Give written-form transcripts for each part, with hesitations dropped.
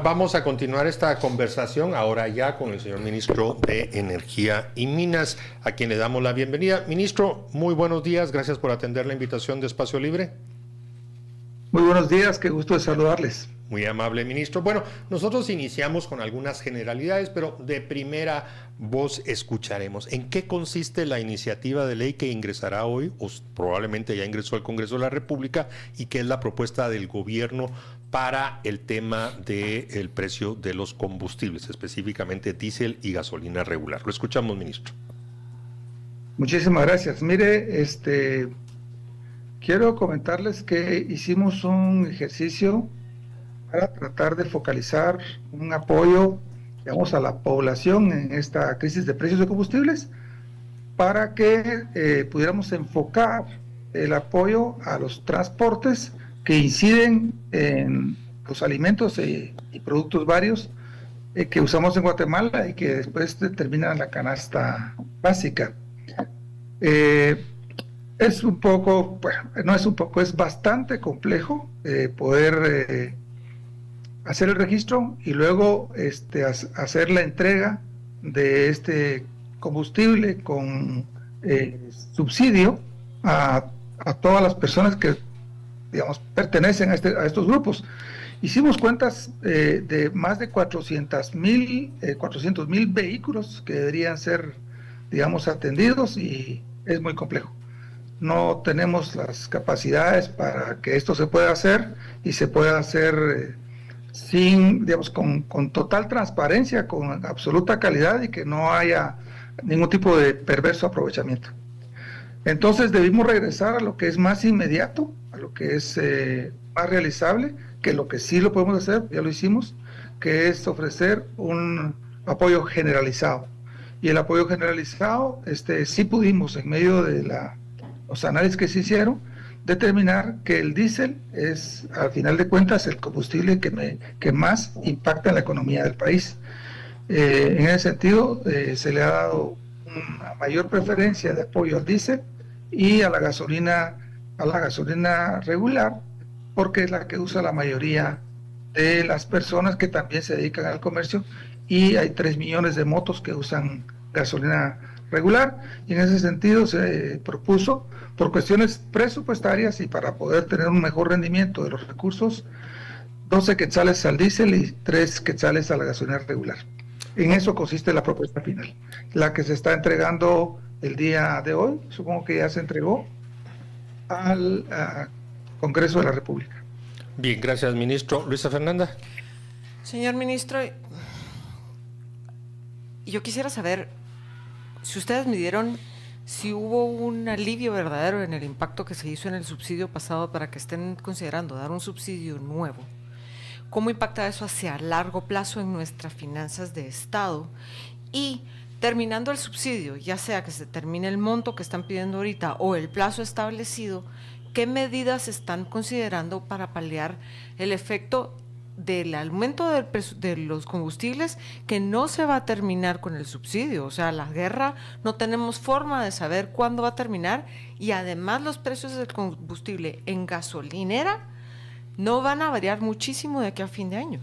Vamos a continuar esta conversación ahora ya con el señor ministro de Energía y Minas, a quien le damos la bienvenida. Ministro, muy buenos días, gracias por atender la invitación de Espacio Libre. Muy buenos días, qué gusto de saludarles. Muy amable, ministro. Bueno, nosotros iniciamos con algunas generalidades, pero de primera voz escucharemos en qué consiste la iniciativa de ley que ingresará hoy, o probablemente ya ingresó al Congreso de la República, y qué es la propuesta del gobierno para el tema del precio de los combustibles, específicamente diésel y gasolina regular. Lo escuchamos, ministro. Muchísimas gracias. Mire, quiero comentarles que hicimos un ejercicio para tratar de focalizar un apoyo, digamos, a la población en esta crisis de precios de combustibles, para que pudiéramos enfocar el apoyo a los transportes que inciden en los alimentos y productos varios que usamos en Guatemala y que después terminan la canasta básica. Es un poco, bueno, no es un poco, es bastante complejo poder hacer el registro y luego hacer la entrega de este combustible con subsidio a todas las personas que, digamos, pertenecen a estos grupos. Hicimos cuentas de más de 400,000 vehículos que deberían ser, digamos, atendidos, y es muy complejo. No tenemos las capacidades para que esto se pueda hacer, y se pueda hacer sin, digamos, con total transparencia, con absoluta calidad, y que no haya ningún tipo de perverso aprovechamiento. Entonces debimos regresar a lo que es más inmediato, a lo que es más realizable, que lo que sí lo podemos hacer, ya lo hicimos, que es ofrecer un apoyo generalizado. Y el apoyo generalizado, sí pudimos, en medio de los análisis que se hicieron, determinar que el diésel es, al final de cuentas, el combustible que más impacta en la economía del país. En ese sentido, se le ha dado una mayor preferencia de apoyo al diésel y a la gasolina regular, porque es la que usa la mayoría de las personas que también se dedican al comercio, y hay 3 millones de motos que usan gasolina regular, y en ese sentido se propuso, por cuestiones presupuestarias y para poder tener un mejor rendimiento de los recursos, 12 quetzales al diésel y 3 quetzales a la gasolina regular. En eso consiste la propuesta final, la que se está entregando el día de hoy. Supongo que ya se entregó al Congreso de la República. Bien, gracias, ministro. Luisa Fernanda. Señor ministro, yo quisiera saber si ustedes midieron si hubo un alivio verdadero en el impacto que se hizo en el subsidio pasado, para que estén considerando dar un subsidio nuevo. ¿Cómo impacta eso hacia largo plazo en nuestras finanzas de Estado? Y terminando el subsidio, ya sea que se termine el monto que están pidiendo ahorita o el plazo establecido, ¿qué medidas están considerando para paliar el efecto del aumento de los combustibles, que no se va a terminar con el subsidio? O sea, la guerra no tenemos forma de saber cuándo va a terminar, y además los precios del combustible en gasolinera no van a variar muchísimo de aquí a fin de año.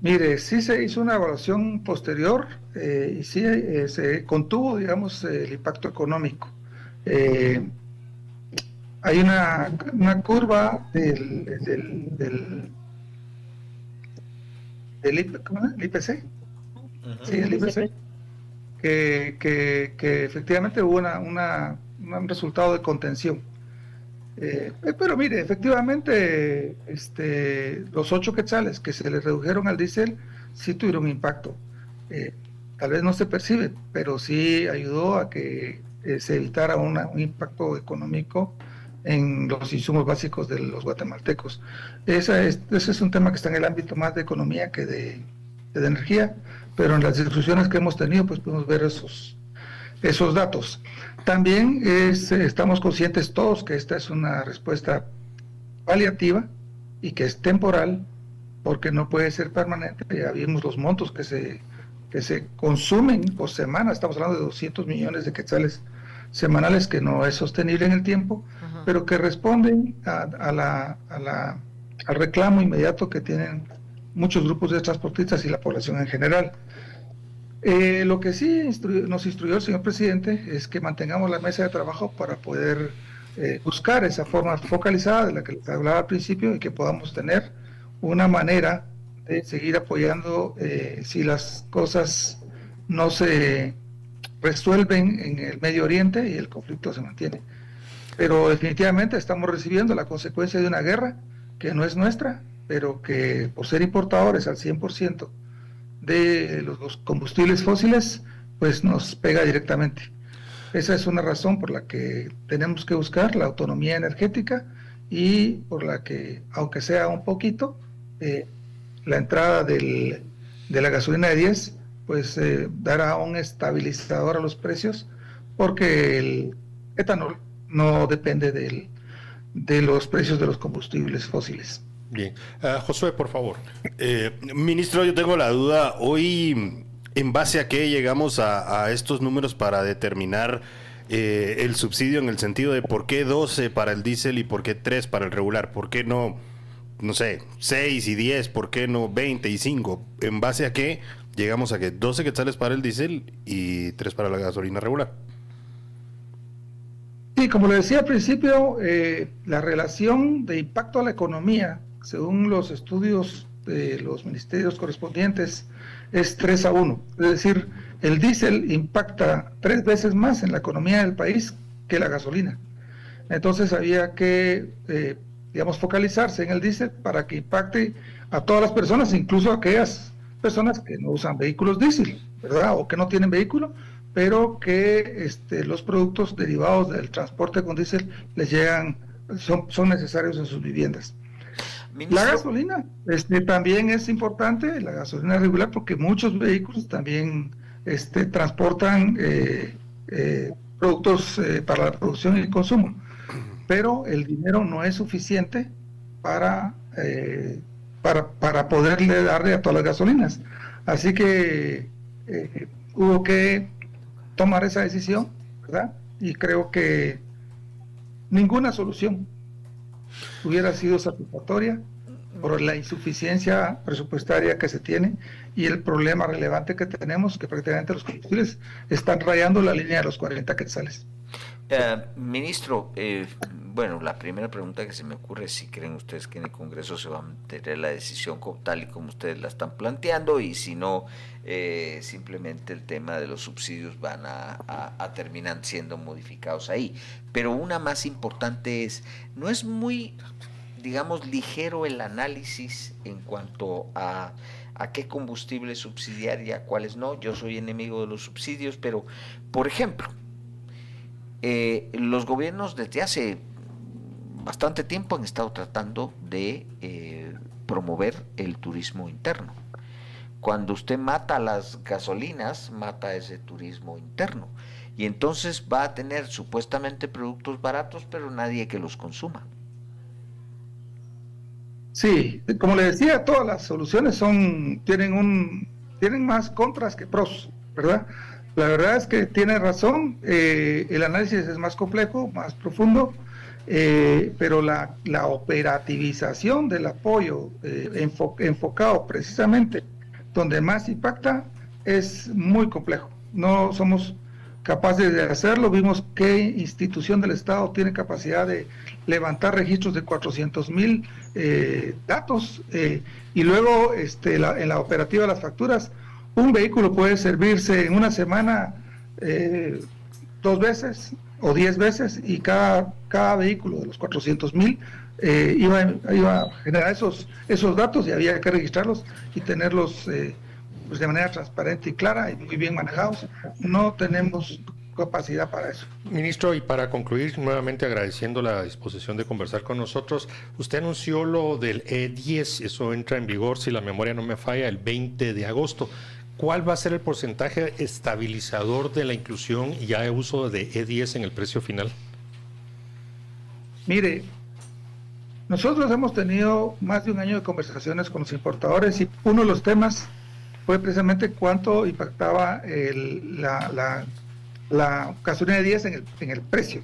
Mire, sí se hizo una evaluación posterior y sí se contuvo, digamos, el impacto económico. Hay una curva del IPC, sí, el IPC, que efectivamente hubo un resultado de contención. Pero mire, efectivamente, los 8 quetzales que se le redujeron al diésel sí tuvieron impacto. Tal vez no se percibe, pero sí ayudó a que se evitara un impacto económico en los insumos básicos de los guatemaltecos. Ese es un tema que está en el ámbito más de economía que de energía, pero en las discusiones que hemos tenido, pues podemos ver esos datos. También estamos conscientes todos que esta es una respuesta paliativa y que es temporal, porque no puede ser permanente. Ya vimos los montos que se consumen por semana. Estamos hablando de 200 millones de quetzales semanales, que no es sostenible en el tiempo, pero que responden a la al reclamo inmediato que tienen muchos grupos de transportistas y la población en general. Lo que sí nos instruyó el señor presidente es que mantengamos la mesa de trabajo para poder buscar esa forma focalizada de la que les hablaba al principio y que podamos tener una manera de seguir apoyando si las cosas no se resuelven en el Medio Oriente y el conflicto se mantiene. Pero definitivamente estamos recibiendo la consecuencia de una guerra que no es nuestra, pero que por ser importadores al 100% de los combustibles fósiles, pues nos pega directamente. Esa es una razón por la que tenemos que buscar la autonomía energética y por la que, aunque sea un poquito, la entrada de la gasolina de 10, pues dará un estabilizador a los precios, porque el etanol no depende de los precios de los combustibles fósiles. Bien. Josué, por favor. Ministro, yo tengo la duda. Hoy, ¿en base a qué llegamos a estos números para determinar el subsidio, en el sentido de por qué 12 para el diésel y por qué 3 para el regular? ¿Por qué no sé, 6 y 10? ¿Por qué no 20 y 5? ¿En base a qué llegamos a que 12 quetzales para el diésel y 3 para la gasolina regular? Sí, como le decía al principio, la relación de impacto a la economía, según los estudios de los ministerios correspondientes, es 3-1. Es decir, el diésel impacta 3 veces más en la economía del país que la gasolina. Entonces había que, digamos, focalizarse en el diésel para que impacte a todas las personas, incluso a aquellas personas que no usan vehículos diésel, ¿verdad? O que no tienen vehículo, pero que los productos derivados del transporte con diésel les llegan, son necesarios en sus viviendas. Ministro. La gasolina también es importante, la gasolina regular, porque muchos vehículos también transportan productos para la producción y el consumo, pero el dinero no es suficiente para poderle darle a todas las gasolinas. Así que hubo que tomar esa decisión, ¿verdad? Y creo que ninguna solución hubiera sido satisfactoria por la insuficiencia presupuestaria que se tiene y el problema relevante que tenemos, que prácticamente los combustibles están rayando la línea de los 40 quetzales. Ministro, bueno, la primera pregunta que se me ocurre es si creen ustedes que en el Congreso se va a mantener la decisión tal y como ustedes la están planteando, y si no, simplemente el tema de los subsidios van a terminar siendo modificados ahí. Pero una más importante es, ¿no es muy, digamos, ligero el análisis en cuanto a qué combustible subsidiar y a cuáles no? Yo soy enemigo de los subsidios, pero, por ejemplo, los gobiernos desde hace bastante tiempo han estado tratando de promover el turismo interno. Cuando usted mata las gasolinas, mata ese turismo interno, y entonces va a tener supuestamente productos baratos, pero nadie que los consuma. Sí, como le decía, todas las soluciones tienen más contras que pros, ¿verdad? La verdad es que tiene razón, el análisis es más complejo, más profundo, pero la operativización del apoyo enfocado precisamente donde más impacta es muy complejo. No somos capaces de hacerlo. Vimos qué institución del Estado tiene capacidad de levantar registros de 400,000 datos, y luego en la operativa de las facturas, un vehículo puede servirse en una semana 2 veces o 10 veces, y cada vehículo de los 400,000 iba a generar esos datos, y había que registrarlos y tenerlos pues de manera transparente y clara y muy bien manejados. No tenemos capacidad para eso. Ministro, y para concluir, nuevamente agradeciendo la disposición de conversar con nosotros, usted anunció lo del E10, eso entra en vigor, si la memoria no me falla, el 20 de agosto. ¿Cuál va a ser el porcentaje estabilizador de la inclusión y ya de uso de E10 en el precio final? Mire, nosotros hemos tenido más de un año de conversaciones con los importadores, y uno de los temas fue precisamente cuánto impactaba la gasolina de 10 en el precio.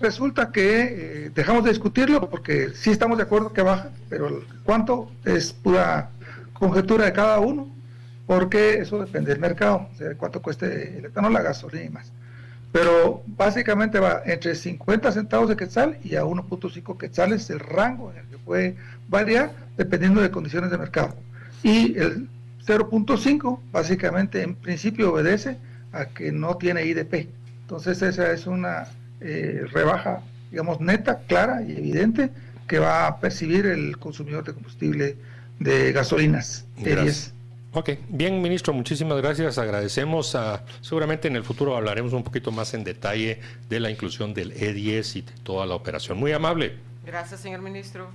Resulta que dejamos de discutirlo porque sí estamos de acuerdo que baja, pero cuánto es pura conjetura de cada uno, porque eso depende del mercado, o sea, cuánto cueste el etanol, la gasolina y más. Pero básicamente va entre 50 centavos de quetzal y a 1.5 quetzales, el rango en el que puede variar dependiendo de condiciones de mercado. Y el 0.5 básicamente en principio obedece a que no tiene IDP. Entonces esa es una rebaja, digamos, neta, clara y evidente que va a percibir el consumidor de combustible de gasolinas E10. Ok, bien, ministro, muchísimas gracias. Agradecemos. Seguramente en el futuro hablaremos un poquito más en detalle de la inclusión del E10 y de toda la operación. Muy amable. Gracias, señor ministro.